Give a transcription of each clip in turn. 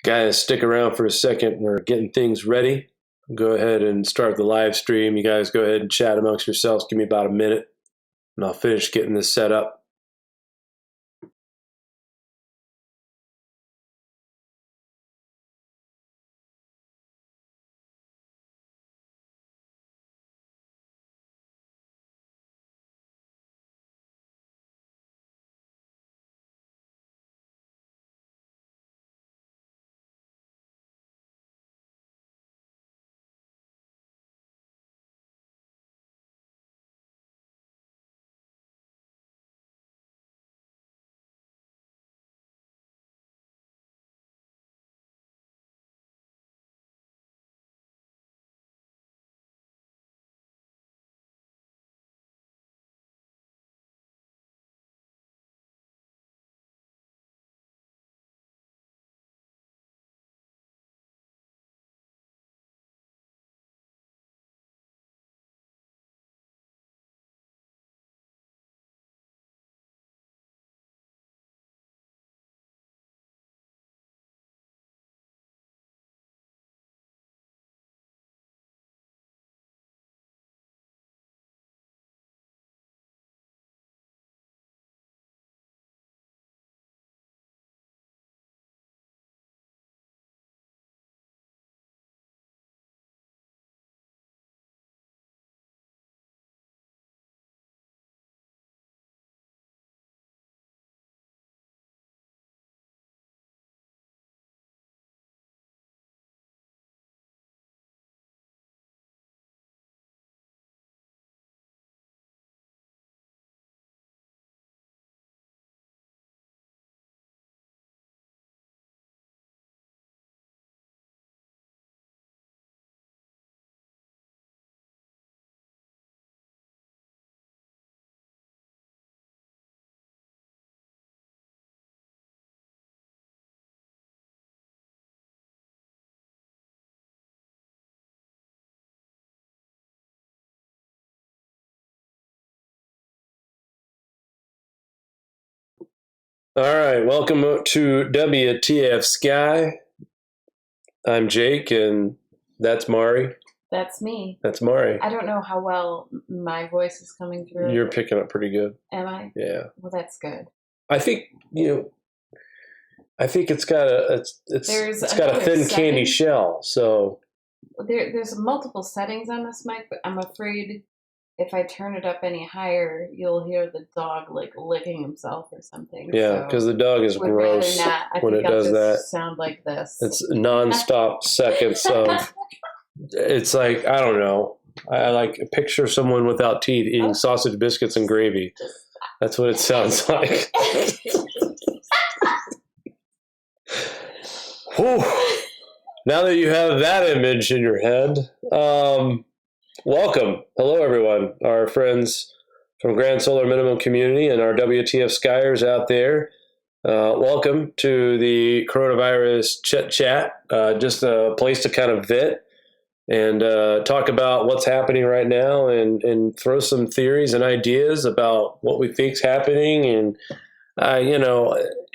Guys, stick around for a second. We're getting things ready. Go ahead and start the live stream. You guys go ahead and chat amongst yourselves. Give me about a minute, and I'll finish getting this set up. All right, welcome to WTF Sky. I'm Jake, and that's Mari. That's me. That's Mari. I don't know how well my voice is coming through. You're picking up pretty good. Am I? Yeah. Well, that's good. I think it's got a it's got a thin candy shell. So there's multiple settings on this mic, but I'm afraid if I turn it up any higher, you'll hear the dog like licking himself or something. Yeah, because the dog is gross when it does that. Sound like this. It's nonstop seconds of. It's like, I don't know. I like picture someone without teeth eating sausage biscuits and gravy. That's what it sounds like. Whew. Now that you have that image in your head, welcome. Hello, everyone. Our friends from Grand Solar Minimum Community and our WTF Skyers out there. Welcome to the coronavirus chit chat. Just a place to kind of vent and talk about what's happening right now and throw some theories and ideas about what we think's happening. And,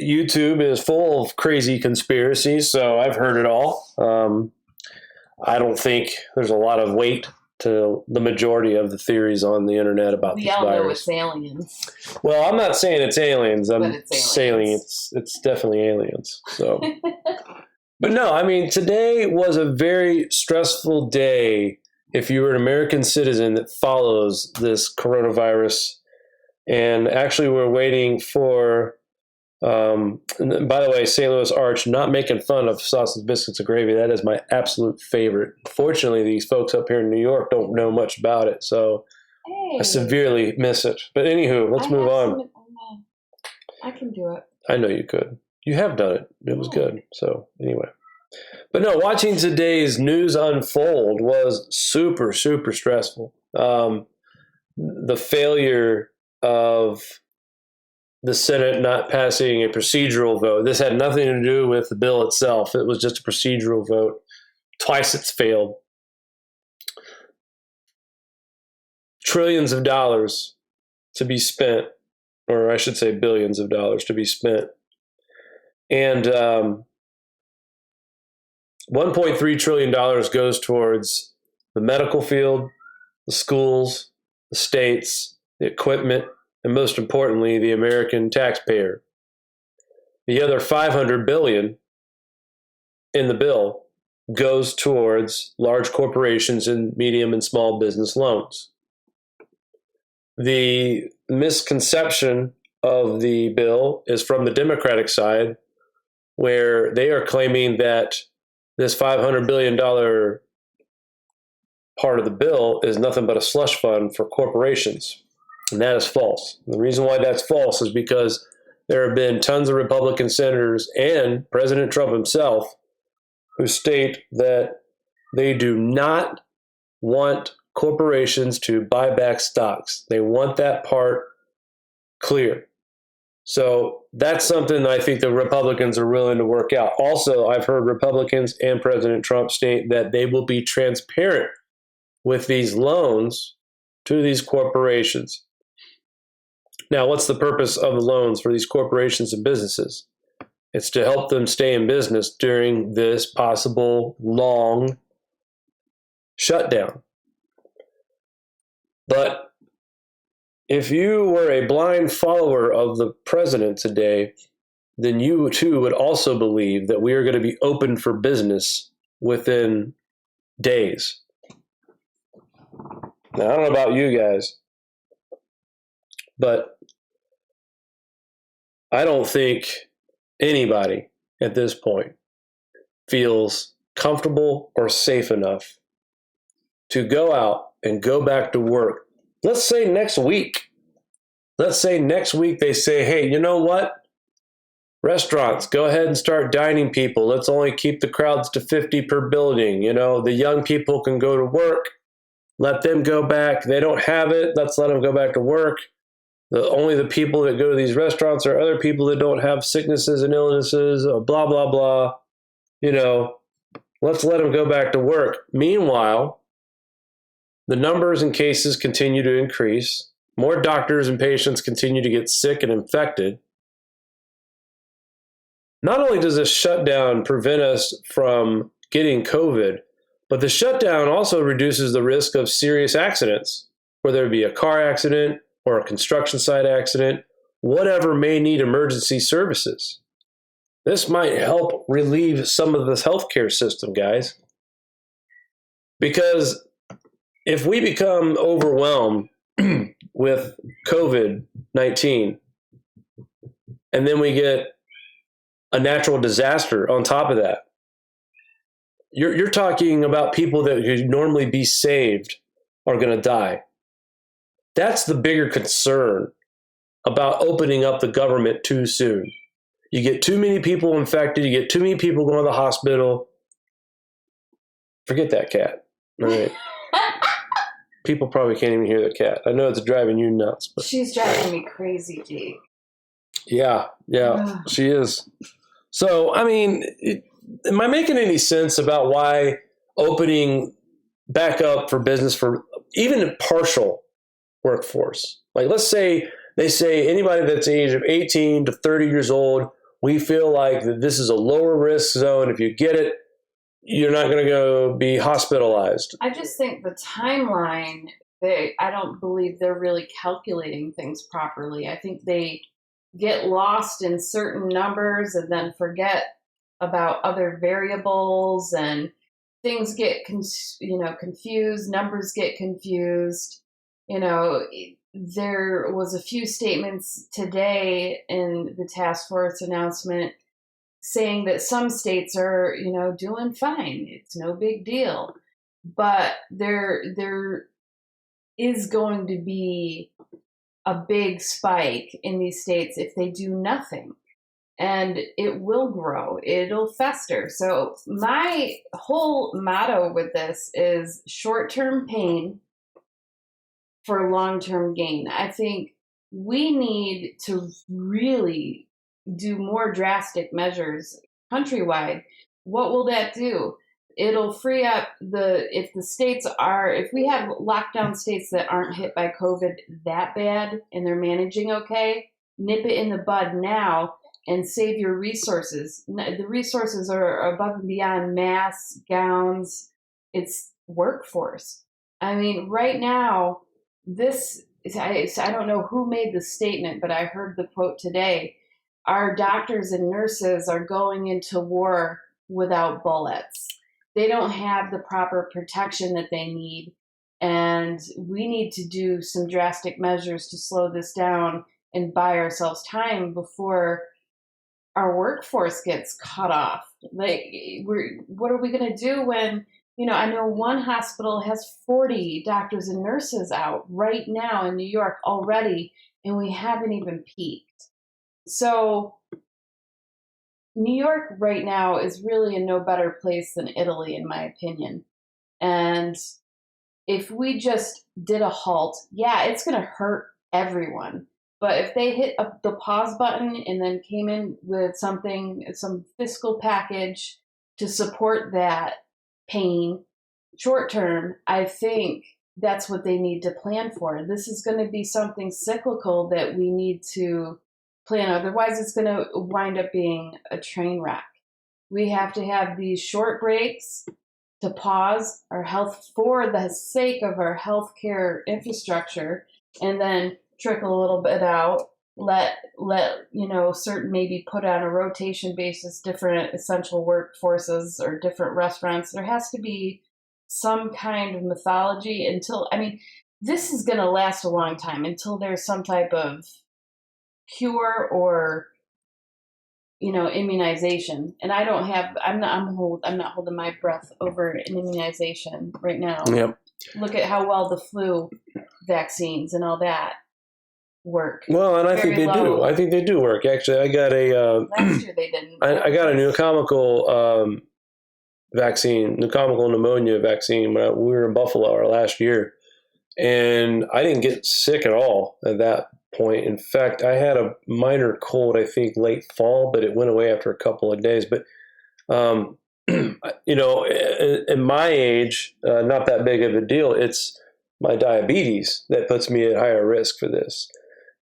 YouTube is full of crazy conspiracies, so I've heard it all. I don't think there's a lot of weight to the majority of the theories on the internet about this virus. We all know it's aliens. Well, I'm not saying it's aliens. I'm saying it's definitely aliens. So. But no, I mean, today was a very stressful day if you were an American citizen that follows this coronavirus. And actually, we're waiting for, by the way, St. Louis Arch, not making fun of sausage, biscuits, and gravy. That is my absolute favorite. Fortunately, these folks up here in New York don't know much about it. So I severely miss it. But anywho, let's move on. I can do it. I know you could. You have done it. It was good. So anyway. But no, watching today's news unfold was super, super stressful. The failure of the Senate not passing a procedural vote. This had nothing to do with the bill itself. It was just a procedural vote. Twice it's failed. Trillions of dollars to be spent, or I should say billions of dollars to be spent. And $1.3 trillion goes towards the medical field, the schools, the states, the equipment, and most importantly, the American taxpayer. The other $500 billion in the bill goes towards large corporations and medium and small business loans. The misconception of the bill is from the Democratic side, where they are claiming that this $500 billion part of the bill is nothing but a slush fund for corporations. And that is false. And the reason why that's false is because there have been tons of Republican senators and President Trump himself who state that they do not want corporations to buy back stocks. They want that part clear. So that's something I think the Republicans are willing to work out. Also, I've heard Republicans and President Trump state that they will be transparent with these loans to these corporations. Now, what's the purpose of the loans for these corporations and businesses? It's to help them stay in business during this possible long shutdown. But if you were a blind follower of the president today, then you too would also believe that we are going to be open for business within days. Now, I don't know about you guys, but I don't think anybody at this point feels comfortable or safe enough to go out and go back to work. Let's say next week. Let's say next week they say, hey, you know what? Restaurants, go ahead and start dining people. Let's only keep the crowds to 50 per building. You know, the young people can go to work. Let them go back. They don't have it. Let's let them go back to work. Only the people that go to these restaurants are other people that don't have sicknesses and illnesses, blah, blah, blah. You know, let's let them go back to work. Meanwhile, the numbers and cases continue to increase. More doctors and patients continue to get sick and infected. Not only does this shutdown prevent us from getting COVID, but the shutdown also reduces the risk of serious accidents, whether it be a car accident or a construction site accident, whatever may need emergency services. This might help relieve some of this healthcare system, guys. Because if we become overwhelmed with COVID-19, and then we get a natural disaster on top of that, you're talking about people that could normally be saved are going to die. That's the bigger concern about opening up the government too soon. You get too many people infected, you get too many people going to the hospital. Forget that cat. All right. People probably can't even hear the cat. I know it's driving you nuts. But she's driving me crazy, Jake. Yeah, she is. So, I mean, am I making any sense about why opening back up for business for even a partial workforce? Like, let's say they say anybody that's age of 18 to 30 years old, we feel like that this is a lower risk zone. If you get it, you're not going to go be hospitalized. I just think the timeline, I don't believe they're really calculating things properly. I think they get lost in certain numbers and then forget about other variables, and things get confused, numbers get confused. You know, there was a few statements today in the task force announcement saying that some states are, doing fine. It's no big deal. But there is going to be a big spike in these states if they do nothing. And it will grow. It'll fester. So my whole motto with this is short-term pain for long-term gain. I think we need to really do more drastic measures countrywide. What will that do? It'll free up if we have lockdown states that aren't hit by COVID that bad and they're managing okay, nip it in the bud now. and save your resources. The resources are above and beyond masks, gowns. It's workforce. I mean, right now, I don't know who made the statement, but I heard the quote today. Our doctors and nurses are going into war without bullets. They don't have the proper protection that they need. And we need to do some drastic measures to slow this down and buy ourselves time before our workforce gets cut off. Like, what are we going to do when, I know one hospital has 40 doctors and nurses out right now in New York already, and we haven't even peaked. So New York right now is really in no better place than Italy, in my opinion. And if we just did a halt, yeah, it's going to hurt everyone. But if they hit the pause button and then came in with some fiscal package to support that pain short term, I think that's what they need to plan for. This is going to be something cyclical that we need to plan. Otherwise, it's going to wind up being a train wreck. We have to have these short breaks to pause our health for the sake of our healthcare infrastructure, and then trickle a little bit out. Let certain, maybe put on a rotation basis, different essential workforces or different restaurants. There has to be some kind of mythology this is going to last a long time until there's some type of cure or immunization. And I'm not holding my breath over an immunization right now. Yep. Look at how well the flu vaccines and all that work. Well, and I think they do. I think they do work. Actually, I got last year they didn't. I got a pneumococcal vaccine, pneumococcal pneumonia vaccine when we were in Buffalo last year, and I didn't get sick at all at that point. In fact, I had a minor cold, I think late fall, but it went away after a couple of days. But in my age, not that big of a deal. It's my diabetes that puts me at higher risk for this.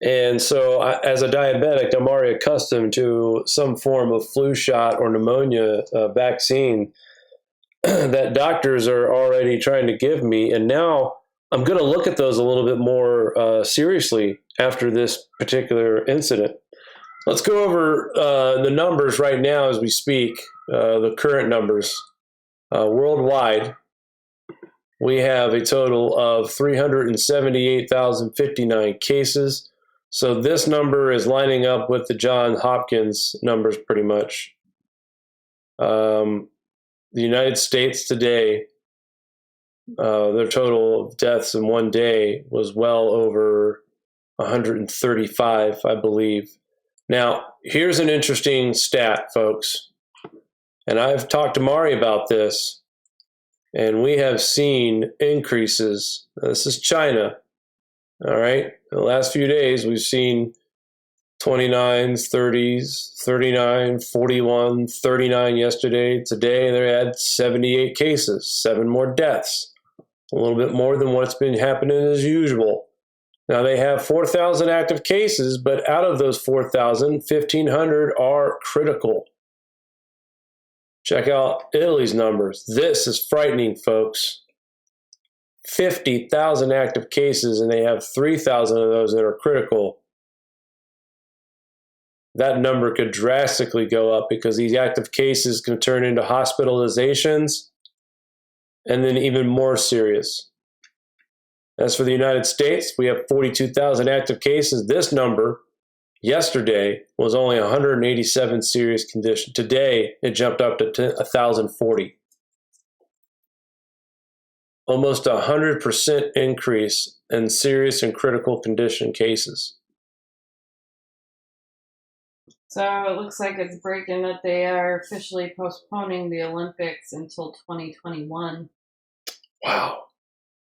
And so as a diabetic, I'm already accustomed to some form of flu shot or pneumonia vaccine that doctors are already trying to give me. And now I'm going to look at those a little bit more seriously after this particular incident. Let's go over the numbers right now as we speak, the current numbers. Worldwide, we have a total of 378,059 cases. So this number is lining up with the Johns Hopkins numbers pretty much. The United States today, their total of deaths in one day was well over 135, I believe. Now, here's an interesting stat, folks. And I've talked to Mari about this, and we have seen increases. This is China. All right. In the last few days, we've seen 29s, 30s, 39, 41, 39 yesterday. Today, they had 78 cases, 7 more deaths, a little bit more than what's been happening as usual. Now, they have 4,000 active cases, but out of those 4,000, 1,500 are critical. Check out Italy's numbers. This is frightening, folks. 50,000 active cases, and they have 3,000 of those that are critical. That number could drastically go up because these active cases can turn into hospitalizations and then even more serious. As for the United States, we have 42,000 active cases. This number yesterday was only 187 serious condition. Today, it jumped up to 1,040. Almost 100% increase in serious and critical condition cases. So it looks like it's breaking that they are officially postponing the Olympics until 2021. Wow.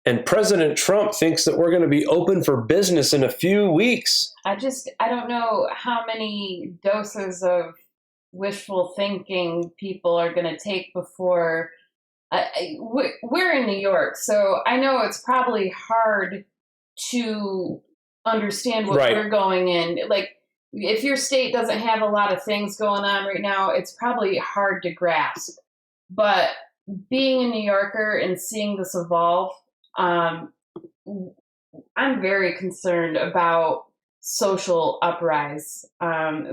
And President Trump thinks that we're going to be open for business in a few weeks. I don't know how many doses of wishful thinking people are going to take before. We're in New York, so I know it's probably hard to understand what we're going in. Like, if your state doesn't have a lot of things going on right now, it's probably hard to grasp. But being a New Yorker and seeing this evolve, I'm very concerned about social uprise.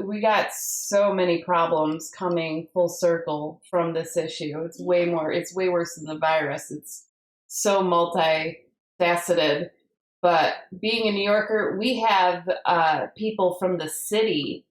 We got so many problems coming full circle from this issue. It's way worse than the virus. It's so multifaceted. But being a New Yorker, we have people from the city.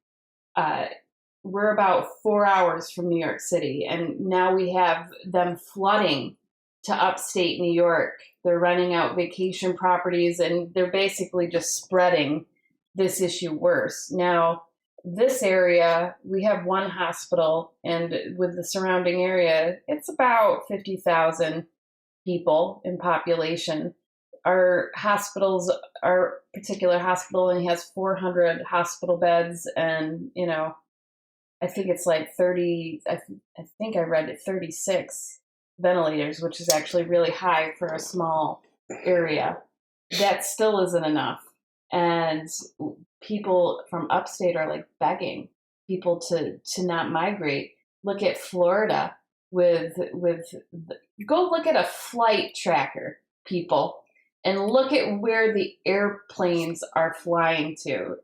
We're about 4 hours from New York City, and now we have them flooding to upstate New York. They're renting out vacation properties, and they're basically just spreading this issue worse. Now, this area, we have one hospital, and with the surrounding area, it's about 50,000 people in population. Our particular hospital only has 400 hospital beds, and, I think it's like 30, I think I read it, 36 ventilators, which is actually really high for a small area. That still isn't enough. And people from upstate are like begging people to not migrate. Look at Florida go look at a flight tracker, people, and look at where the airplanes are flying to.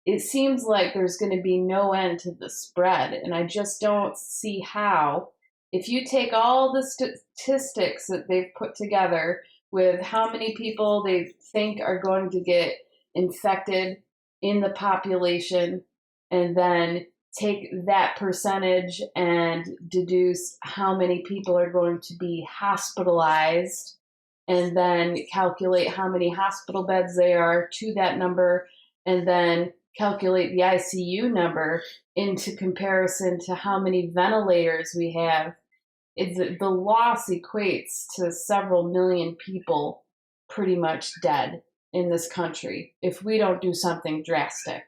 It seems like there's going to be no end to the spread, and I just don't see how. If you take all the statistics that they've put together with how many people they think are going to get infected in the population, and then take that percentage and deduce how many people are going to be hospitalized, and then calculate how many hospital beds there are to that number, and then calculate the ICU number into comparison to how many ventilators we have, the loss equates to several million people pretty much dead in this country if we don't do something drastic.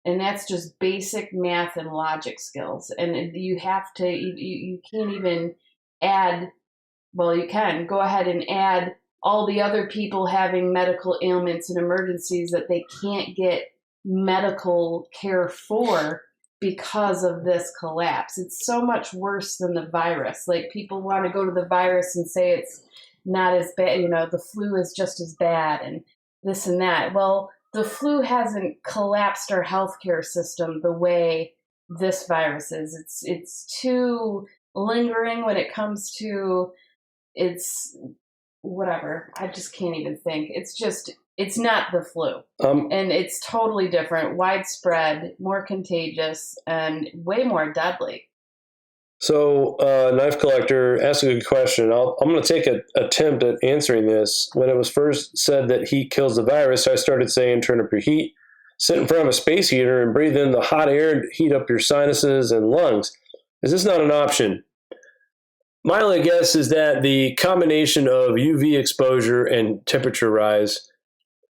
And that's just basic math and logic skills. And you have to, you can't even add, well, you can go ahead and add all the other people having medical ailments and emergencies that they can't get medical care for because of this collapse. It's so much worse than the virus. Like, people want to go to the virus and say it's not as bad, the flu is just as bad and this and that. Well, the flu hasn't collapsed our healthcare system the way this virus is. It's too lingering when it comes to its whatever. I just can't even think. It's not the flu. And it's totally different, widespread, more contagious, and way more deadly. So, Knife Collector asked a good question. I'm going to take an attempt at answering this. When it was first said that heat kills the virus, I started saying turn up your heat, sit in front of a space heater, and breathe in the hot air and heat up your sinuses and lungs. Is this not an option? My only guess is that the combination of UV exposure and temperature rise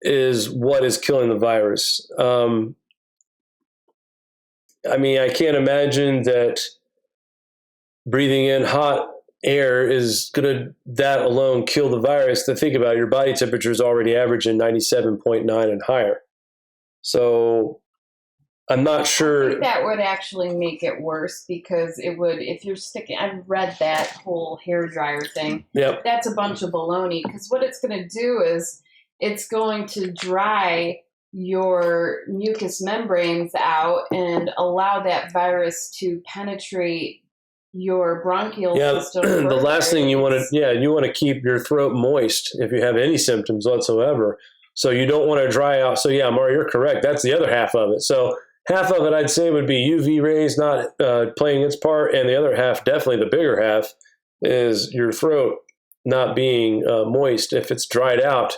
is what is killing the virus. I can't imagine that breathing in hot air is going to, that alone, kill the virus. To think about it, your body temperature is already averaging 97.9 and higher. So I'm not sure. I think that would actually make it worse, because it would, if you're sticking, I've read that whole hair dryer thing. Yep. That's a bunch of baloney, because what it's going to do is it's going to dry your mucous membranes out and allow that virus to penetrate your bronchial system. The last thing you want to keep your throat moist if you have any symptoms whatsoever. So you don't want to dry out. So yeah, Mario, you're correct. That's the other half of it. So half of it, I'd say, would be UV rays not playing its part, and the other half, definitely the bigger half, is your throat not being moist. If it's dried out,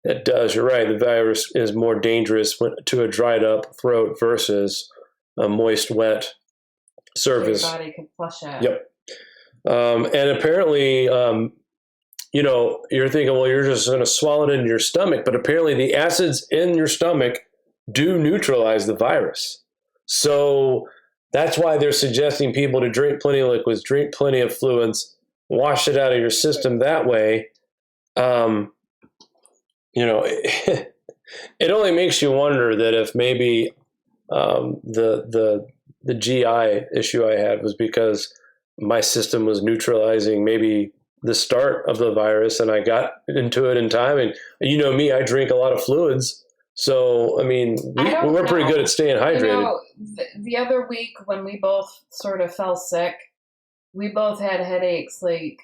it does. You're right. The virus is more dangerous to a dried up throat versus a moist, wet surface. Your body can flush out. Yep. And apparently, you're thinking, well, you're just going to swallow it into your stomach. But apparently the acids in your stomach do neutralize the virus. So that's why they're suggesting people to drink plenty of liquids, drink plenty of fluids, wash it out of your system that way. It only makes you wonder that if maybe the GI issue I had was because my system was neutralizing maybe the start of the virus, and I got into it in time. And you know me, I drink a lot of fluids. So, I mean, we're pretty good at staying hydrated. You know, the other week when we both sort of fell sick, we both had headaches like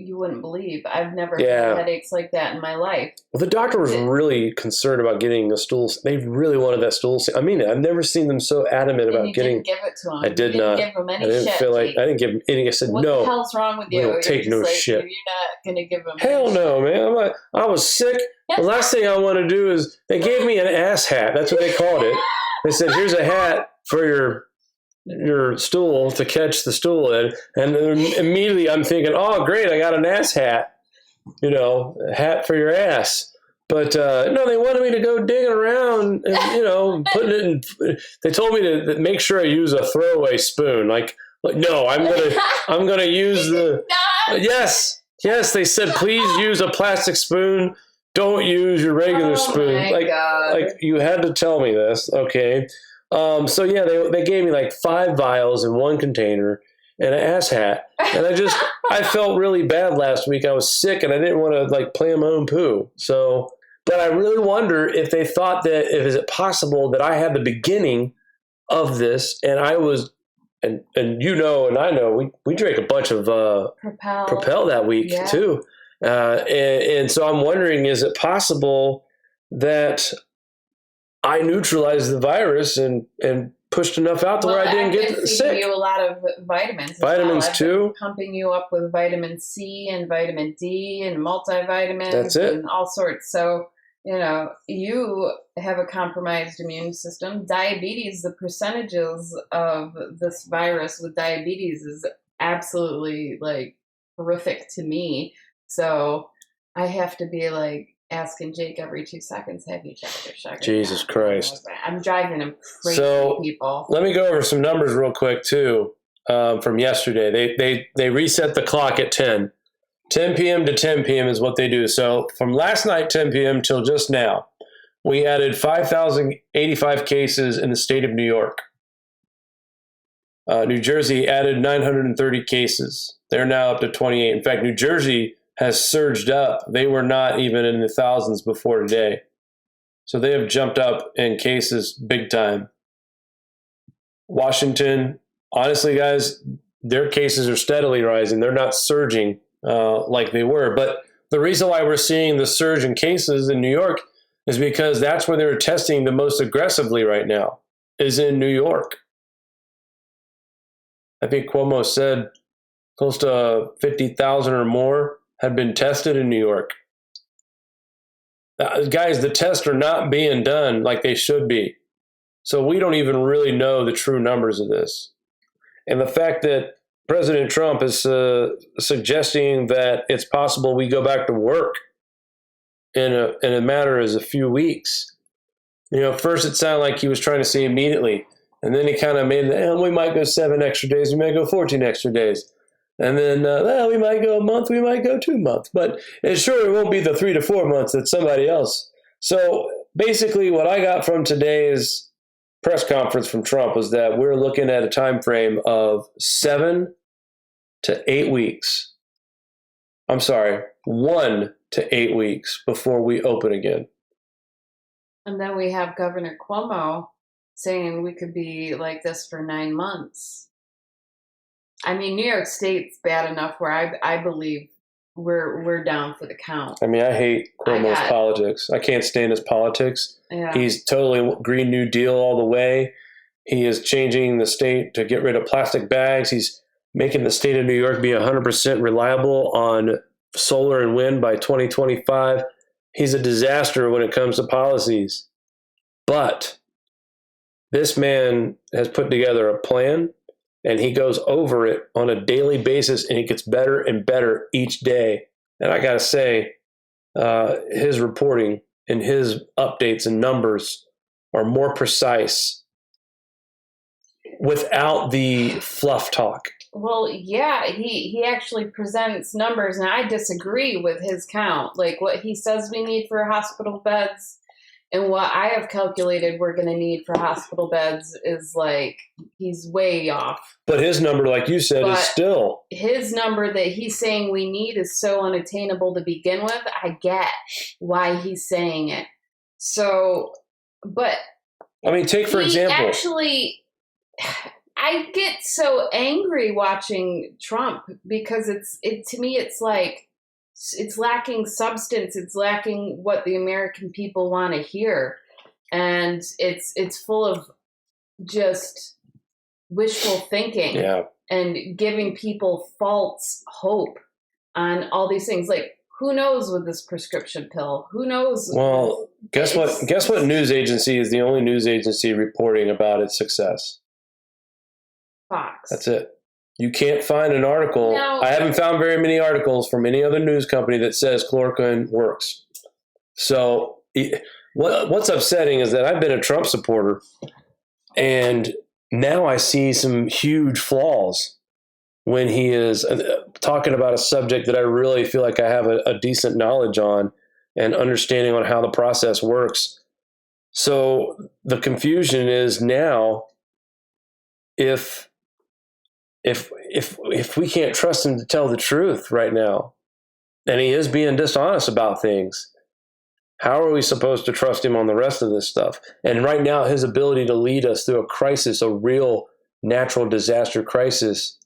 you wouldn't believe. I've never had headaches like that in my life. Well, the doctor was really concerned about getting a stool. They really wanted that stool. I mean, I've never seen them so adamant about getting. Didn't give it to him. I did not. Give him any I didn't feel like I didn't give him any. I said what no. What the hell's wrong with you? Don't take no shit. You're not gonna give him. Hell no, man. I was sick. The last thing I want to do is they gave me an ass hat. That's what they called it. They said, "Here's a hat for your stool to catch the stool in," and then immediately I'm thinking, "Oh, great! I got an ass hat. You know, a hat for your ass." But no, they wanted me to go digging around and putting it in. They told me to make sure I use a throwaway spoon. Like no, I'm gonna use the yes. They said please use a plastic spoon. Don't use your regular spoon. Like you had to tell me this, okay? So yeah, they gave me like 5 vials in one container and an ass hat, and I felt really bad last week. I was sick and I didn't want to like play in my own poo. So, but I really wonder if they thought that is it possible that I had the beginning of this and I was. And and I know we drank a bunch of Propel that week too, and so I'm wondering, is it possible that I neutralized the virus and pushed enough out to where I didn't get sick? I've been feeding you a lot of vitamins. Vitamins too. Pumping you up with vitamin C and vitamin D and multivitamins. That's it. And all sorts. So. You have a compromised immune system. Diabetes, the percentages of this virus with diabetes is absolutely like horrific to me. So I have to be like asking Jake every 2 seconds, have you checked your sugar? Jesus Christ. I'm driving him crazy, so, people. Let me go over some numbers real quick too from yesterday. They reset the clock at 10 p.m. to 10 p.m. is what they do. So from last night, 10 p.m. till just now, we added 5,085 cases in the state of New York. New Jersey added 930 cases. They're now up to 28. In fact, New Jersey has surged up. They were not even in the thousands before today. So they have jumped up in cases big time. Washington, honestly, guys, their cases are steadily rising. They're not surging like they were. But the reason why we're seeing the surge in cases in New York is because that's where they're testing the most aggressively right now, is in New York. I think Cuomo said close to 50,000 or more had been tested in New York. Guys, the tests are not being done like they should be. So we don't even really know the true numbers of this. And the fact that President Trump is suggesting that it's possible we go back to work in a matter of a few weeks. First it sounded like he was trying to say immediately, and then he kind of made it, we might go 7 extra days, we might go 14 extra days. And then, we might go a month, we might go 2 months. But it sure won't be the 3 to 4 months that somebody else. So basically what I got from today's press conference from Trump was that we're looking at a time frame of 7 to 8 weeks. I'm sorry, 1 to 8 weeks before we open again. And then we have Governor Cuomo saying we could be like this for 9 months. I mean, New York State's bad enough where I believe we're down for the count. I mean, I hate Cuomo's politics. I can't stand his politics. Yeah. He's totally Green New Deal all the way. He is changing the state to get rid of plastic bags. He's making the state of New York be 100% reliable on solar and wind by 2025. He's a disaster when it comes to policies. But this man has put together a plan, and he goes over it on a daily basis, and he gets better and better each day. And I got to say, his reporting and his updates and numbers are more precise without the fluff talk. Well, yeah, he actually presents numbers, and I disagree with his count. Like what he says we need for hospital beds And what I have calculated we're going to need for hospital beds is like, he's way off. But his number, like you said, is still. His number that he's saying we need is so unattainable to begin with. I get why he's saying it. So, but. I mean, take for example. Actually, I get so angry watching Trump because to me, it's like, it's lacking substance. It's lacking what the American people want to hear. And it's full of just wishful thinking and giving people false hope on all these things. Like, who knows with this prescription pill? Who knows? Well, guess what news agency is the only news agency reporting about its success? Fox. That's it. You can't find an article. I haven't found very many articles from any other news company that says chloroquine works. So what's upsetting is that I've been a Trump supporter, and now I see some huge flaws when he is talking about a subject that I really feel like I have a decent knowledge on and understanding on how the process works. So the confusion is now, if we can't trust him to tell the truth right now, and he is being dishonest about things, how are we supposed to trust him on the rest of this stuff? And right now, his ability to lead us through a crisis, a real natural disaster crisis.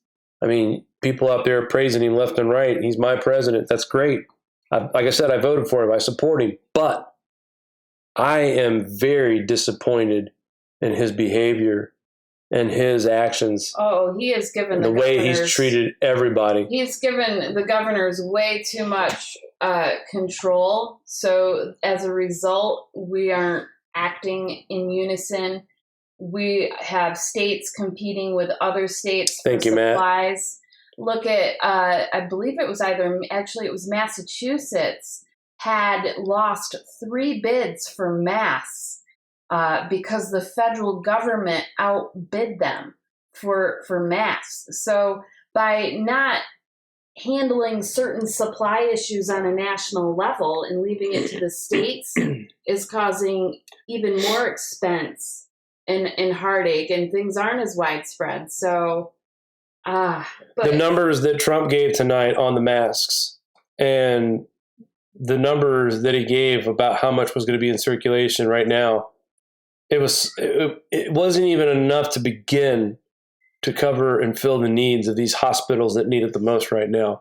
I mean, people out there praising him left and right. He's my president. That's great. Like I said, I voted for him. I support him. But I am very disappointed in his behavior and his actions. Oh, he has given the way he's treated everybody. He's given the governors way too much control. So as a result, we aren't acting in unison. We have states competing with other states for supplies. Look at, I believe it was Massachusetts had lost 3 bids for masks. Because the federal government outbid them for masks. So by not handling certain supply issues on a national level and leaving it to the states is causing even more expense and heartache, and things aren't as widespread. So, but the numbers that Trump gave tonight on the masks and the numbers that he gave about how much was going to be in circulation right now, it wasn't even enough to begin to cover and fill the needs of these hospitals that need it the most right now.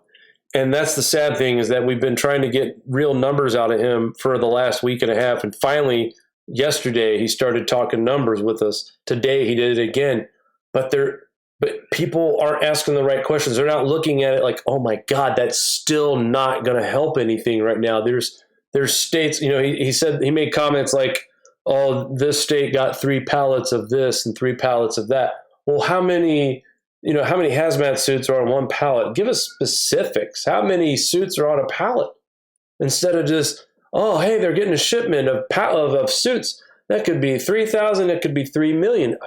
And that's the sad thing, is that we've been trying to get real numbers out of him for the last week and a half. And finally, yesterday, he started talking numbers with us. Today, he did it again. But people aren't asking the right questions. They're not looking at it like, oh my God, that's still not going to help anything right now. There's states, he said, he made comments like, oh, this state got 3 pallets of this and 3 pallets of that. Well, how many hazmat suits are on one pallet? Give us specifics. How many suits are on a pallet? Instead of just, oh, hey, they're getting a shipment of suits. That could be 3,000. It could be 3 million.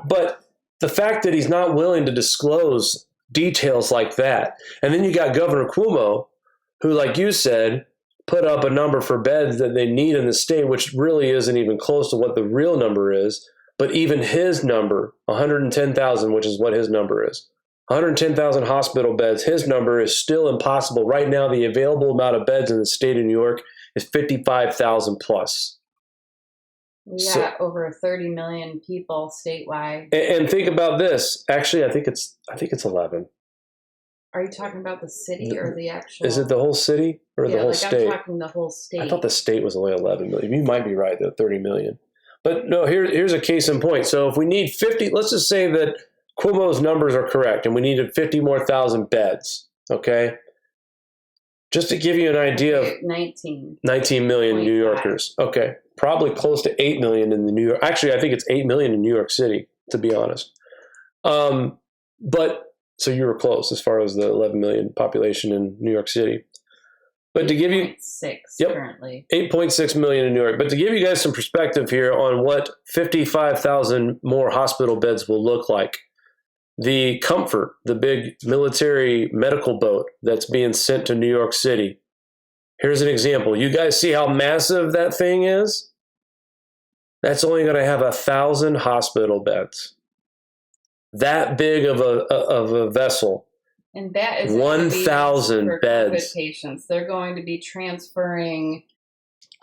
But the fact that he's not willing to disclose details like that. And then you got Governor Cuomo, who, like you said, put up a number for beds that they need in the state, which really isn't even close to what the real number is. But even his number, 110,000, which is what his number is, 110,000 hospital beds, his number is still impossible. Right now, the available amount of beds in the state of New York is 55,000 plus. We got over 30 million people statewide. And think about this. Actually, I think it's 11. Are you talking about the city or the actual? Is it the whole city or the whole state? I'm talking the whole state. I thought the state was only 11 million. You might be right, though, 30 million. But no, here's a case in point. So if we need 50, let's just say that Cuomo's numbers are correct and we needed 50 more thousand beds, okay? Just to give you an idea of 19 million New Yorkers. Okay, probably close to 8 million in the New York. Actually, I think it's 8 million in New York City, to be honest. But so you were close as far as the 11 million population in New York City. But to give you 8.6 currently. 8.6 million in New York. But to give you guys some perspective here on what 55,000 more hospital beds will look like, the Comfort, the big military medical boat that's being sent to New York City. Here's an example. You guys see how massive that thing is? that's only going to have 1,000 hospital beds. That big of a vessel. And that is 1,000 beds. COVID patients. They're going to be transferring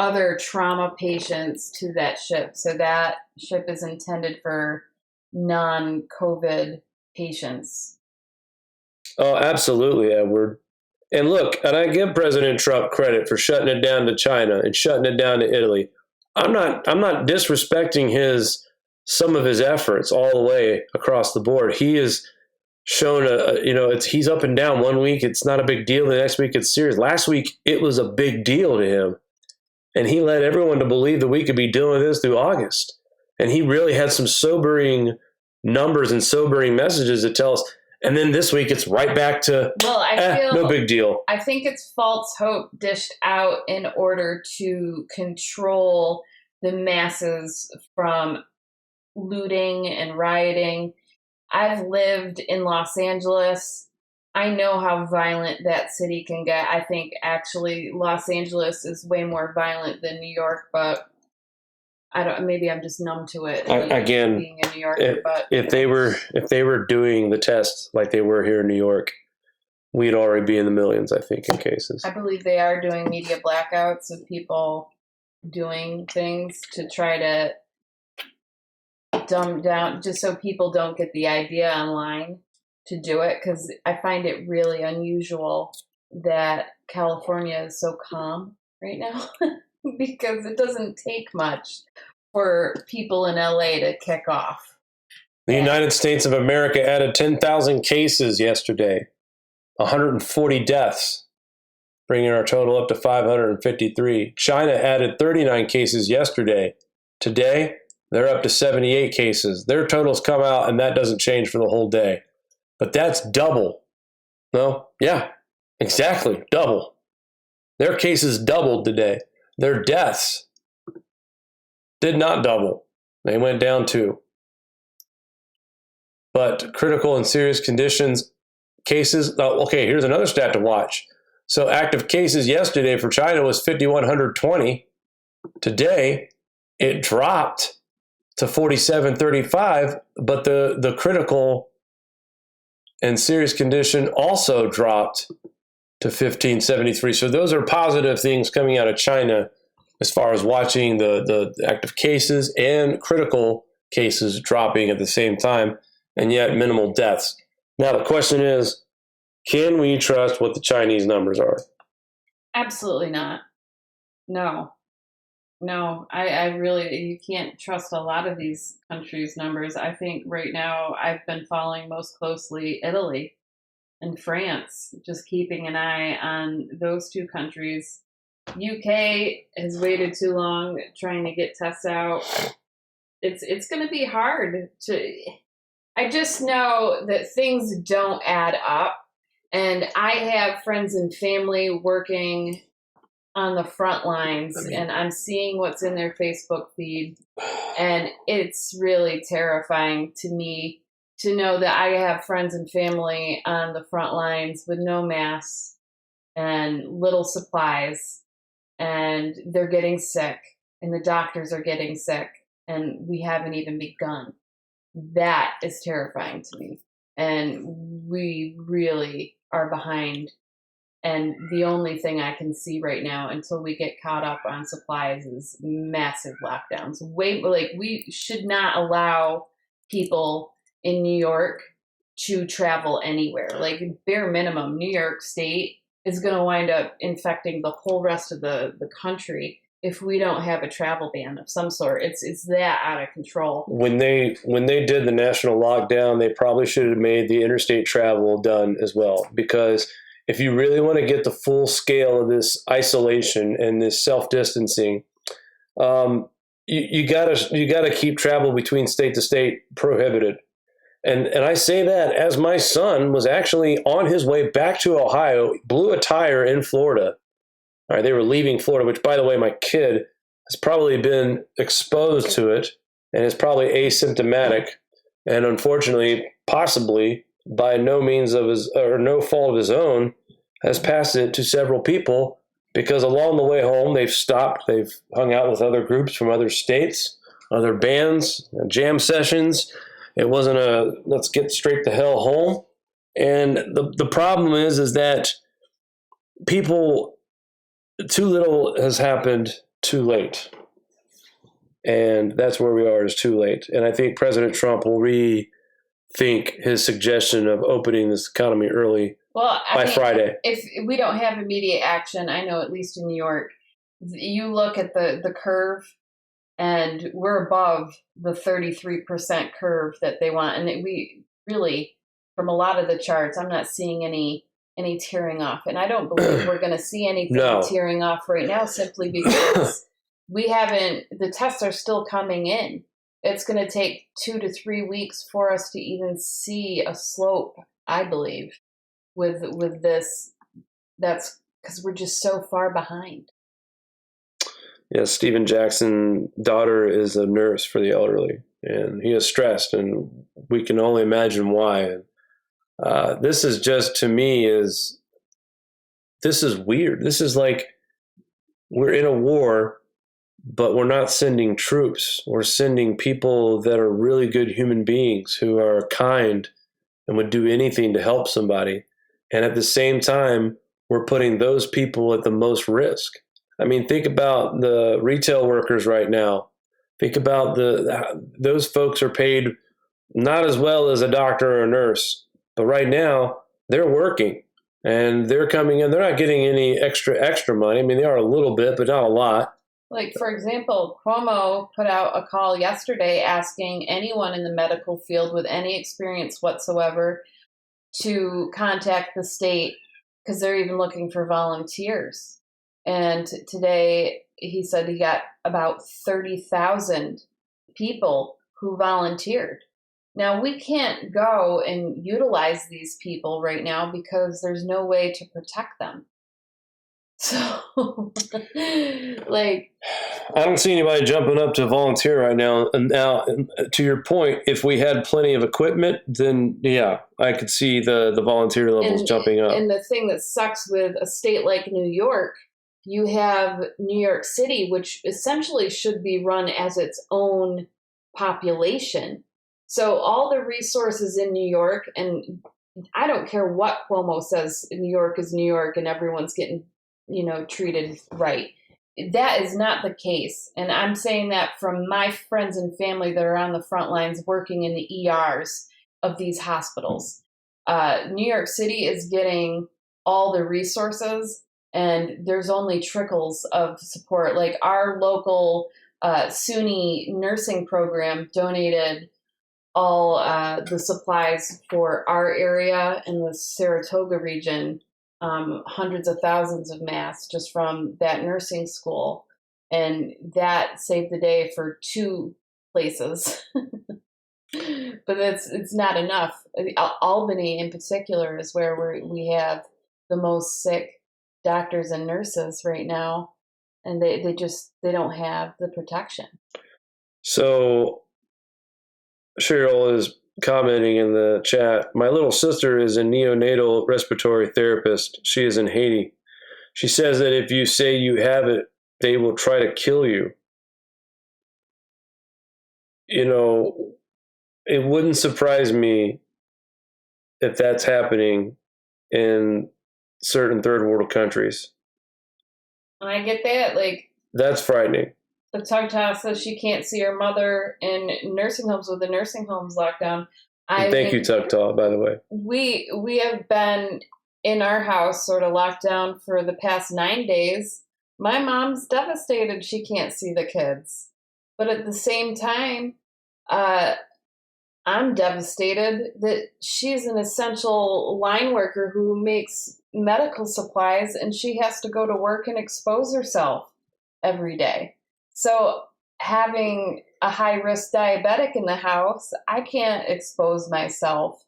other trauma patients to that ship. So that ship is intended for non-COVID patients. Oh, absolutely, Edward. And look, and I give President Trump credit for shutting it down to China and shutting it down to Italy. I'm not disrespecting some of his efforts all the way across the board. He has shown he's up and down. One week it's not a big deal, the next week it's serious. Last week it was a big deal to him. And he led everyone to believe that we could be doing this through August. And he really had some sobering numbers and sobering messages to tell us. And then this week, it's right back to, no big deal. I think it's false hope dished out in order to control the masses from looting and rioting. I've lived in Los Angeles. I know how violent that city can get. I think actually Los Angeles is way more violent than New York, but maybe I'm just numb to it. Again, being a New Yorker, if they were doing the tests like they were here in New York, we'd already be in the millions, I think, in cases. I believe they are doing media blackouts of people doing things to try to dumb down, just so people don't get the idea online to do it, because I find it really unusual that California is so calm right now. Because it doesn't take much for people in LA to kick off. The United States of America added 10,000 cases yesterday, 140 deaths, bringing our total up to 553. China added 39 cases yesterday. Today, they're up to 78 cases. Their totals come out, and that doesn't change for the whole day. But that's double. No? Yeah, exactly, double. Their cases doubled today. Their deaths did not double. They went down too. But critical and serious conditions cases, okay, here's another stat to watch. So active cases yesterday for China was 5,120. Today, it dropped to 4,735, but the critical and serious condition also dropped to 1,573. So those are positive things coming out of China as far as watching the active cases and critical cases dropping at the same time, and yet minimal deaths. Now the question is, can we trust what the Chinese numbers are? Absolutely not. No, I really, you can't trust a lot of these countries' numbers. I think right now I've been following most closely Italy and France, just keeping an eye on those two countries. UK has waited too long trying to get tests out. It's going to be hard to. I just know that things don't add up, and I have friends and family working on the front lines, and I'm seeing what's in their Facebook feed, and it's really terrifying to me to know that I have friends and family on the front lines with no masks and little supplies, and they're getting sick, and the doctors are getting sick, and we haven't even begun. That is terrifying to me, and we really are behind. And the only thing I can see right now until we get caught up on supplies is massive lockdowns. We should not allow people in New York to travel anywhere. Like, bare minimum, New York State is going to wind up infecting the whole rest of the country if we don't have a travel ban of some sort. It's that out of control. When they did the national lockdown, they probably should have made the interstate travel done as well, because if you really want to get the full scale of this isolation and this self-distancing, you gotta keep travel between state to state prohibited. And I say that as my son was actually on his way back to Ohio, blew a tire in Florida. All right, they were leaving Florida, which, by the way, my kid has probably been exposed to it and is probably asymptomatic, and unfortunately, possibly by no means of his or no fault of his own, has passed it to several people, because along the way home they've hung out with other groups from other states, other bands, jam sessions. It wasn't a let's get straight to hell home. And the problem is that people, too little has happened too late. And that's where we are, is too late. And I think President Trump will rethink his suggestion of opening this economy early by Friday. If we don't have immediate action, I know at least in New York, you look at the curve, and we're above the 33% curve that they want. And we really, from a lot of the charts, I'm not seeing any tearing off. And I don't believe we're going to see anything tearing off right now, simply because the tests are still coming in. It's going to take 2 to 3 weeks for us to even see a slope, I believe, with this. That's because we're just so far behind. Yeah, Stephen Jackson's daughter is a nurse for the elderly, and he is stressed, and we can only imagine why. This is just, to me, this is weird. This is like we're in a war, but we're not sending troops. We're sending people that are really good human beings who are kind and would do anything to help somebody. And at the same time, we're putting those people at the most risk. I mean, think about the retail workers right now. Think about those folks are paid not as well as a doctor or a nurse, but right now they're working and they're coming in. They're not getting any extra money. I mean, they are a little bit, but not a lot. Like, for example, Cuomo put out a call yesterday asking anyone in the medical field with any experience whatsoever to contact the state, because they're even looking for volunteers. And today he said he got about 30,000 people who volunteered. Now, we can't go and utilize these people right now because there's no way to protect them. So, like, I don't see anybody jumping up to volunteer right now. And now, to your point, if we had plenty of equipment, then yeah, I could see the volunteer levels jumping up. And the thing that sucks with a state like New York, you have New York City, which essentially should be run as its own population. So all the resources in New York, and I don't care what Cuomo says, New York is New York and everyone's getting, treated right. That is not the case. And I'm saying that from my friends and family that are on the front lines working in the ERs of these hospitals. New York City is getting all the resources, and there's only trickles of support. Like our local SUNY nursing program donated all the supplies for our area in the Saratoga region, hundreds of thousands of masks just from that nursing school. And that saved the day for 2 places. But it's not enough. Albany in particular is where we have the most sick doctors and nurses right now, and they don't have the protection. So Cheryl is commenting in the chat, my little sister is a neonatal respiratory therapist. She is in Haiti. She says that if you say you have it, they will try to kill you. It wouldn't surprise me if that's happening in certain third world countries. And I get that. Like, that's frightening. The Tugtah says she can't see her mother in nursing homes with the nursing homes locked down. Thank you, Tugtah, by the way. We have been in our house sort of locked down for the past 9 days. My mom's devastated she can't see the kids. But at the same time, I'm devastated that she's an essential line worker who makes medical supplies, and she has to go to work and expose herself every day. So having a high-risk diabetic in the house, I can't expose myself.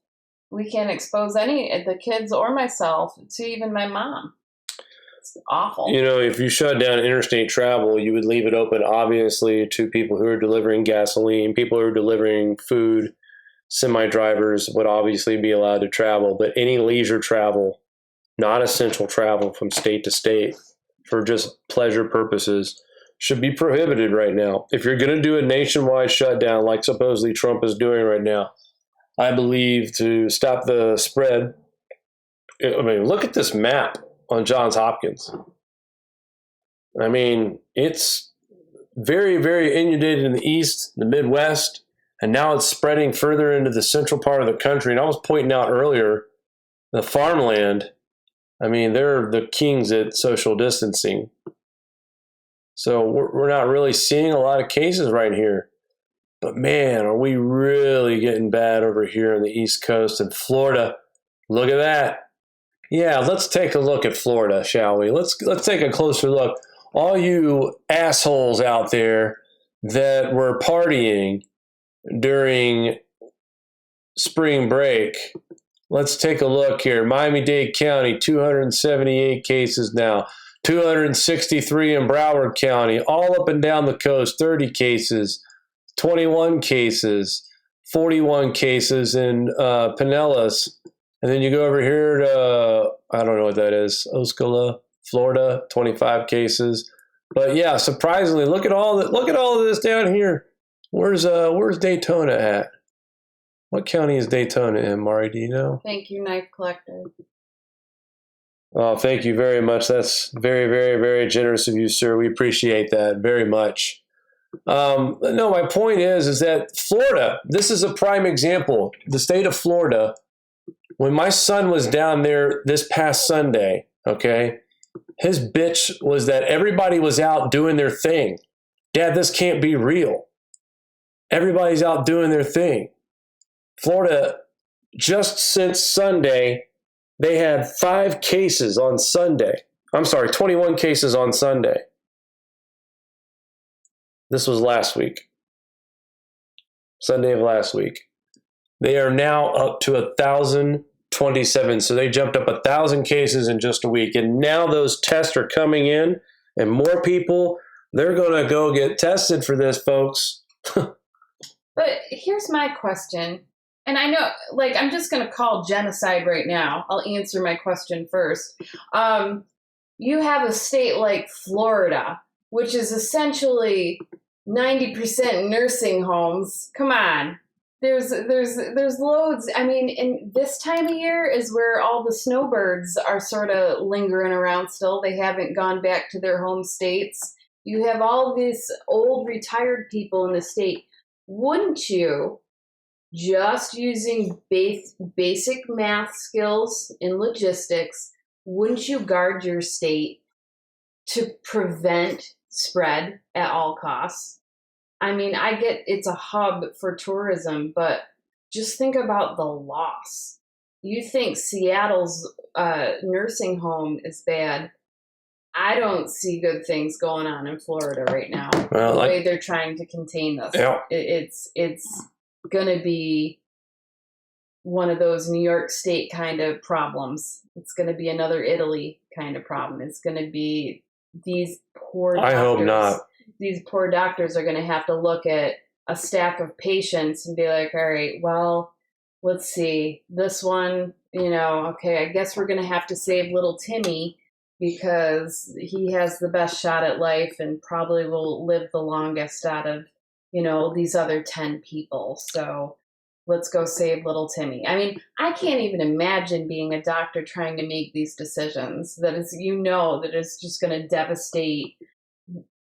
We can't expose the kids or myself to even my mom. It's awful. If you shut down interstate travel, you would leave it open, obviously, to people who are delivering gasoline, people who are delivering food. Semi-drivers would obviously be allowed to travel, but any leisure travel, not essential travel from state to state for just pleasure purposes, should be prohibited right now. If you're going to do a nationwide shutdown like supposedly Trump is doing right now, I believe to stop the spread. I mean, look at this map on Johns Hopkins. I mean, it's very, very inundated in the East, the Midwest, and now it's spreading further into the central part of the country. And I was pointing out earlier, the farmland, I mean, they're the kings at social distancing. So we're not really seeing a lot of cases right here. But man, are we really getting bad over here on the East Coast and Florida. Look at that. Yeah, let's take a look at Florida, shall we? Let's take a closer look. All you assholes out there that were partying during spring break, let's take a look here. Miami-Dade County, 278 cases now. 263 in Broward County, all up and down the coast, 30 cases, 21 cases, 41 cases in Pinellas. And then you go over here to, I don't know what that is, Osceola, Florida, 25 cases. But yeah, surprisingly, look at all of this down here. Where's Daytona at? What county is Daytona in, Mari? Do you know? Thank you, Knife Collector. Oh, thank you very much. That's very, very, very generous of you, sir. We appreciate that very much. No, my point is that Florida, this is a prime example. The state of Florida, when my son was down there this past Sunday, okay, his bitch was that everybody was out doing their thing. Dad, this can't be real. Everybody's out doing their thing. Florida, just since Sunday, they had 5 cases on Sunday. I'm sorry, 21 cases on Sunday. This was last week. Sunday of last week. They are now up to 1,027. So they jumped up 1,000 cases in just a week. And now those tests are coming in, and more people, they're going to go get tested for this, folks. But here's my question. And I know, like, I'm just going to call genocide right now. I'll answer my question first. You have a state like Florida, which is essentially 90% nursing homes. Come on. There's loads. I mean, in this time of year is where all the snowbirds are sort of lingering around still. They haven't gone back to their home states. You have all these old retired people in the state. Wouldn't you, just using basic math skills in logistics, wouldn't you guard your state to prevent spread at all costs? I mean, I get it's a hub for tourism, but just think about the loss. You think Seattle's nursing home is bad. I don't see good things going on in Florida right now. Well, the way they're trying to contain this. Yeah. It's going to be one of those New York State kind of problems. It's going to be another Italy kind of problem. It's going to be these poor doctors. I hope not. These poor doctors are going to have to look at a stack of patients and be like, all right, well, let's see. This one, okay, I guess we're going to have to save little Timmy because he has the best shot at life and probably will live the longest out of, these other 10 people. So let's go save little Timmy. I mean, I can't even imagine being a doctor trying to make these decisions that is, that it's just going to devastate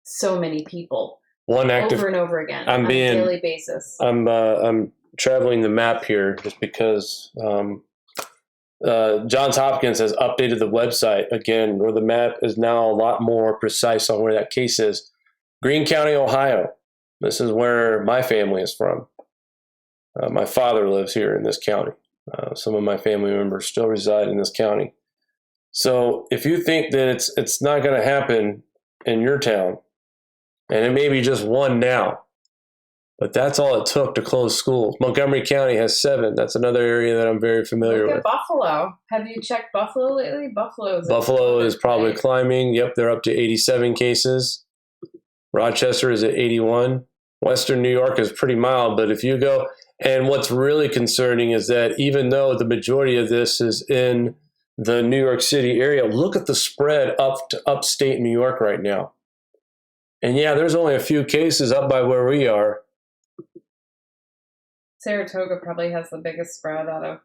so many people over and over again on a daily basis. I'm traveling the map here just because Johns Hopkins has updated the website again, where the map is now a lot more precise on where that case is. Greene County, Ohio. This is where my family is from. My father lives here in this county. Some of my family members still reside in this county. So if you think that it's not going to happen in your town, and it may be just one now, but that's all it took to close schools. Montgomery County has 7. That's another area that I'm very familiar with. Look at Buffalo. Have you checked Buffalo lately? Buffalo is probably climbing. Yep, they're up to 87 cases. Rochester is at 81. Western New York is pretty mild, but if you go, and what's really concerning is that even though the majority of this is in the New York City area, look at the spread up to upstate New York right now. And yeah, there's only a few cases up by where we are. Saratoga probably has the biggest spread out of,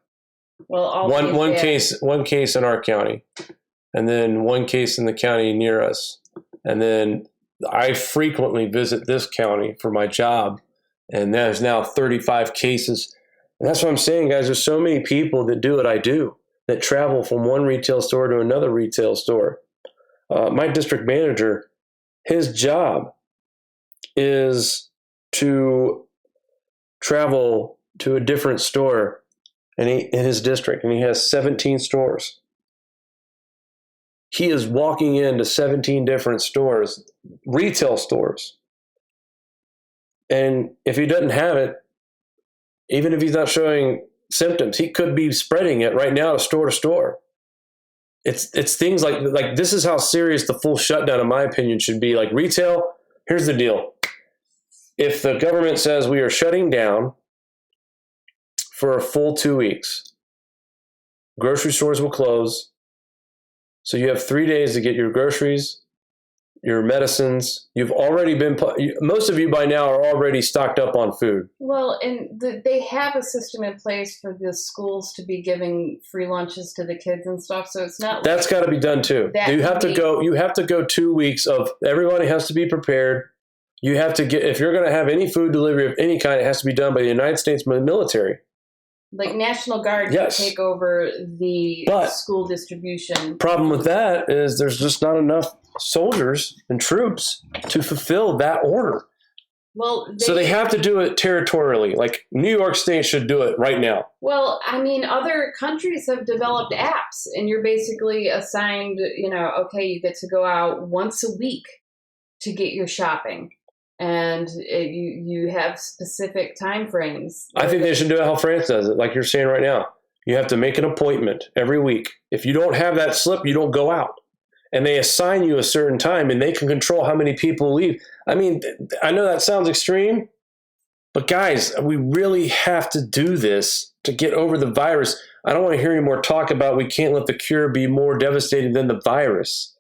well, all one case in our county, and then one case in the county near us. And then I frequently visit this county for my job, and there's now 35 cases. And that's what I'm saying, guys. There's so many people that do what I do, that travel from one retail store to another retail store. My district manager, his job is to travel to a different store in his district, and he has 17 stores. He is walking into 17 different stores, retail stores. And if he doesn't have it, even if he's not showing symptoms, he could be spreading it right now to store. It's things like this is how serious the full shutdown, in my opinion, should be. Like retail, here's the deal. If the government says we are shutting down for a full 2 weeks, grocery stores will close. So you have 3 days to get your groceries, your medicines. You've already been, most of you by now are already stocked up on food. Well, and they have a system in place for the schools to be giving free lunches to the kids and stuff. So it's not. That's got to be done too. You have to go 2 weeks of, everybody has to be prepared. You have to get, if you're going to have any food delivery of any kind, it has to be done by the United States military. Like National Guard yes. can take over the school distribution. Problem with that is there's just not enough soldiers and troops to fulfill that order. Well, so they have to do it territorially. Like New York State should do it right now. Well, I mean, other countries have developed apps, and you're basically assigned, okay, you get to go out once a week to get your shopping. And you have specific time frames. I think they should do it how France does it, like you're saying right now. You have to make an appointment every week. If you don't have that slip, you don't go out. And they assign you a certain time, and they can control how many people leave. I mean, I know that sounds extreme, but guys, we really have to do this to get over the virus. I don't want to hear any more talk about we can't let the cure be more devastating than the virus.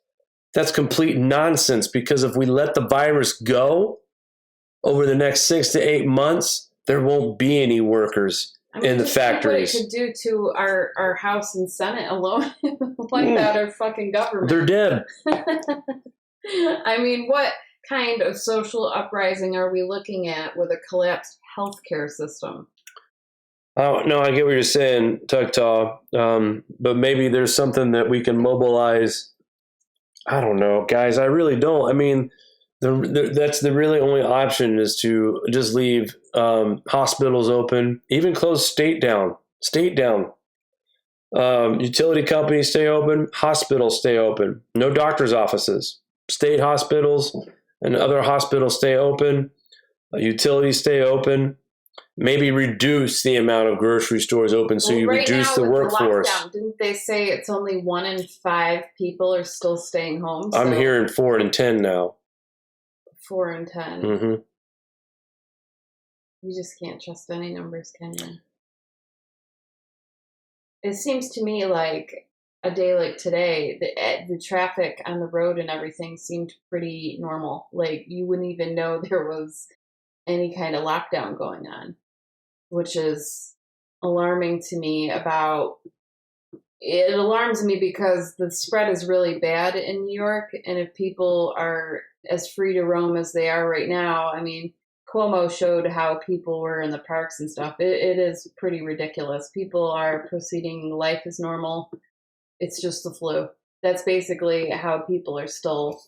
That's complete nonsense, because if we let the virus go, over the next 6 to 8 months, there won't be any workers in the factories. What it could do to our House and Senate alone, like that, our fucking government. They're dead. I mean, what kind of social uprising are we looking at with a collapsed healthcare system? Oh, no, I get what you're saying, Tugtaw. But maybe there's something that we can mobilize. I don't know, guys. I really don't. I mean, that's the really only option, is to just leave hospitals open, even close state down. Utility companies stay open, hospitals stay open, no doctor's offices. State hospitals and other hospitals stay open, utilities stay open. Maybe reduce the amount of grocery stores open, so you reduce the workforce. The lockdown, didn't they say it's only 1 in 5 people are still staying home? I'm hearing 4 in 10 now. 4 in 10. Mm-hmm. You just can't trust any numbers, can you? It seems to me like a day like today, the traffic on the road and everything seemed pretty normal. Like you wouldn't even know there was any kind of lockdown going on, which is alarming to me. It alarms me because the spread is really bad in New York, and if people are as free to roam as they are right now, I mean, Cuomo showed how people were in the parks and stuff. It is pretty ridiculous. People are proceeding life as normal. It's just the flu. That's basically how people are still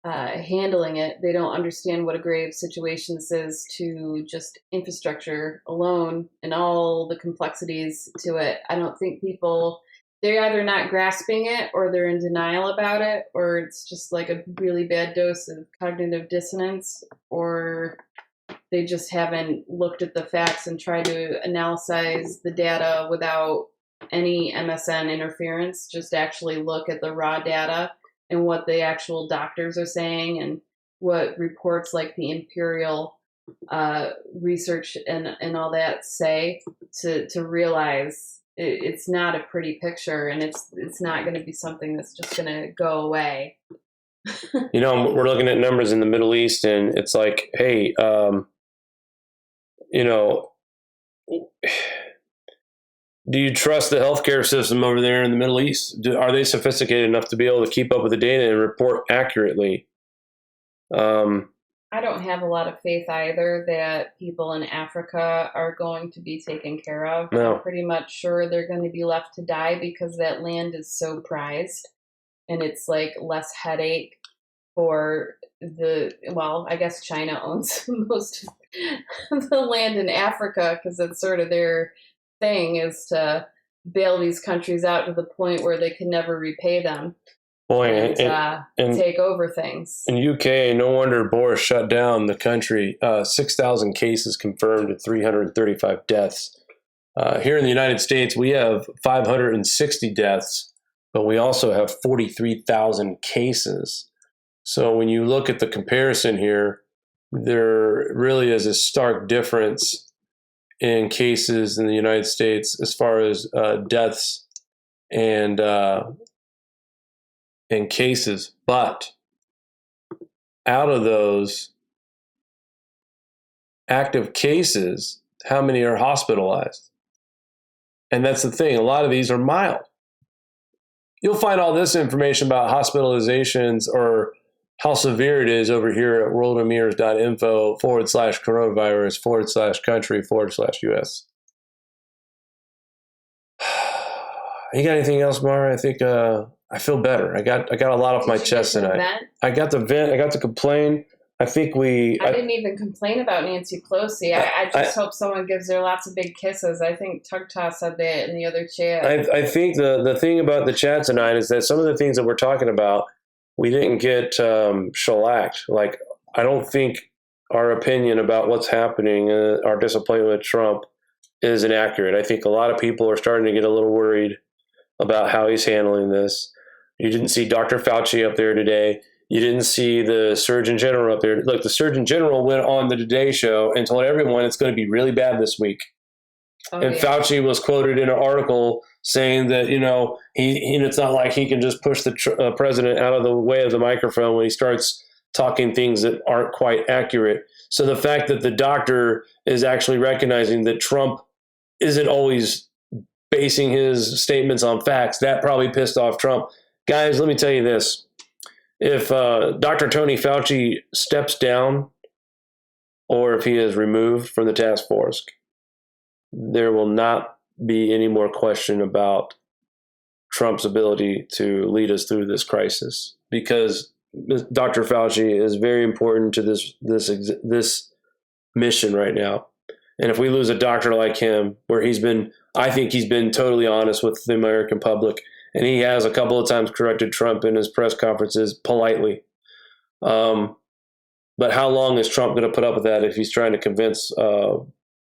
handling it. They don't understand what a grave situation this is to just infrastructure alone and all the complexities to it. I don't think they're either not grasping it, or they're in denial about it, or it's just like a really bad dose of cognitive dissonance, or they just haven't looked at the facts and tried to analyze the data without any MSN interference. Just actually look at the raw data and what the actual doctors are saying, and what reports like the Imperial research and all that say, to realize it's not a pretty picture, and it's not going to be something that's just going to go away. We're looking at numbers in the Middle East, and it's like, hey, do you trust the healthcare system over there in the Middle East? Are they sophisticated enough to be able to keep up with the data and report accurately? I don't have a lot of faith either that people in Africa are going to be taken care of. No. I'm pretty much sure they're going to be left to die because that land is so prized, and it's like less headache for I guess China owns most of the land in Africa because it's sort of their thing is to bail these countries out to the point where they can never repay them. Boy, and take over things. In UK, no wonder Boris shut down the country. 6,000 cases confirmed and 335 deaths. Here in the United States, we have 560 deaths, but we also have 43,000 cases. So when you look at the comparison here, there really is a stark difference in cases in the United States as far as deaths and cases. But out of those active cases, how many are hospitalized? And that's the thing. A lot of these are mild. You'll find all this information about hospitalizations or how severe it is over here at worldamirs.info/coronavirus/country/US. You got anything else, Mara? I think I feel better. I got a lot off my chest tonight. I got the vent. I got to complain. I think I didn't even complain about Nancy Pelosi. I just hope someone gives her lots of big kisses. I think Tugta said that in the other chat. I think the thing about the chat tonight is that some of the things that we're talking about, we didn't get shellacked. Like, I don't think our opinion about what's happening, our disappointment with Trump, is inaccurate. I think a lot of people are starting to get a little worried about how he's handling this. You didn't see Dr. Fauci up there today. You didn't see the Surgeon General up there. Look, the Surgeon General went on the Today Show and told everyone it's going to be really bad this week. Fauci was quoted in an article saying that, it's not like he can just push the president out of the way of the microphone when he starts talking things that aren't quite accurate. So the fact that the doctor is actually recognizing that Trump isn't always basing his statements on facts, that probably pissed off Trump. Guys, let me tell you this. If Dr. Tony Fauci steps down or if he is removed from the task force, there will not be any more question about Trump's ability to lead us through this crisis, because Dr. Fauci is very important to this mission right now. And if we lose a doctor like him, where I think he's been totally honest with the American public, and he has a couple of times corrected Trump in his press conferences politely. But how long is Trump going to put up with that if he's trying to convince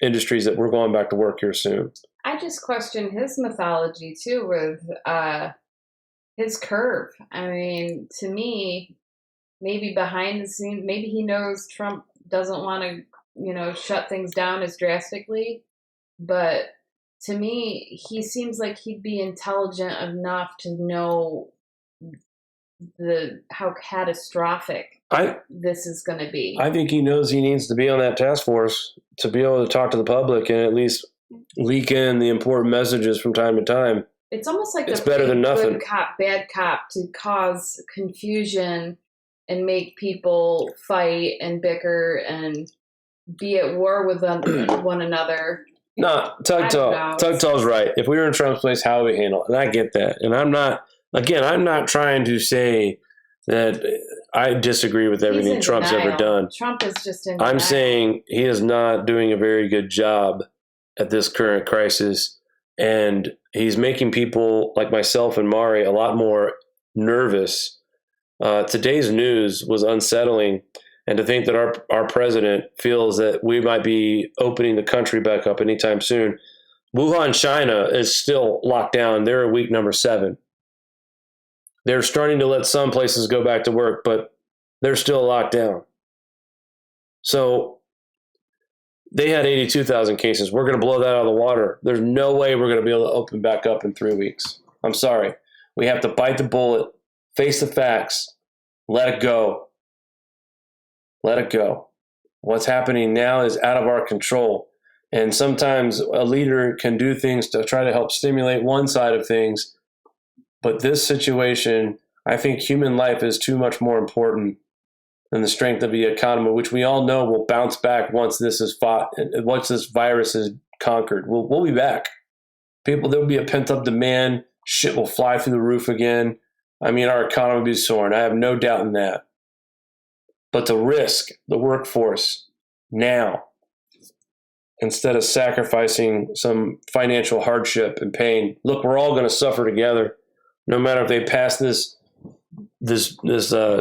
industries that we're going back to work here soon? I just question his mythology too with his curve. I mean, to me, maybe behind the scenes, maybe he knows Trump doesn't want to, shut things down as drastically. But to me, he seems like he'd be intelligent enough to know how catastrophic this is going to be. I think he knows he needs to be on that task force to be able to talk to the public and at least leak in the important messages from time to time. It's almost like it's better than nothing. Good cop, bad cop, to cause confusion and make people fight and bicker and be at war with one another. No, Tugtall's right. If we were in Trump's place, how would we handle it? And I get that. And I'm not trying to say that I disagree with everything Trump's ever done. Trump is just in denial. I'm saying he is not doing a very good job at this current crisis. And he's making people like myself and Mari a lot more nervous. Today's news was unsettling. And to think that our president feels that we might be opening the country back up anytime soon. Wuhan, China is still locked down. They're at week number 7. They're starting to let some places go back to work, but they're still locked down. So they had 82,000 cases. We're going to blow that out of the water. There's no way we're going to be able to open back up in 3 weeks. I'm sorry. We have to bite the bullet, face the facts, Let it go. Let it go. What's happening now is out of our control. And sometimes a leader can do things to try to help stimulate one side of things. But this situation, I think human life is too much more important than the strength of the economy, which we all know will bounce back once this is fought, once this virus is conquered. We'll be back. There'll be a pent-up demand. Shit will fly through the roof again. I mean, our economy will be soaring. I have no doubt in that. But to risk the workforce now, instead of sacrificing some financial hardship and pain, look, we're all going to suffer together, no matter if they pass this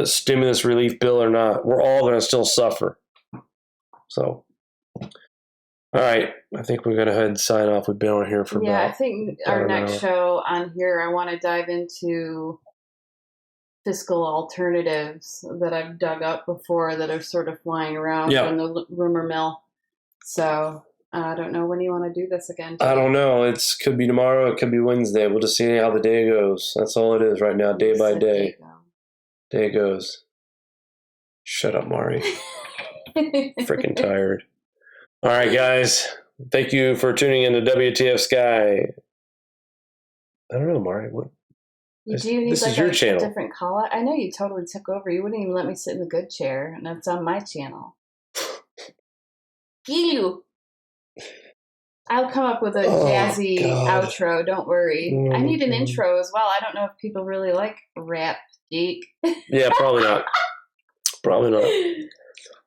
stimulus relief bill or not. We're all going to still suffer. So, all right, I think we're going to go ahead and sign off. We've been on here for I think our next show on here, I want to dive into fiscal alternatives that I've dug up before that are sort of flying around in the rumor mill. So I don't know when you want to do this again. I don't know. It could be tomorrow. It could be Wednesday. We'll just see how the day goes. That's all it is right now, day by day. Day goes. Shut up, Mari. Freaking tired. All right, guys. Thank you for tuning in to WTF Sky. I don't know, Mari. What? This is your channel. Different call out. I know you totally took over. You wouldn't even let me sit in the good chair, and it's on my channel. You. I'll come up with a jazzy outro. Don't worry. I need an intro as well. I don't know if people really like rap, geek. Yeah, probably not. Probably not.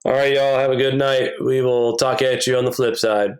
All right, y'all. Have a good night. We will talk at you on the flip side.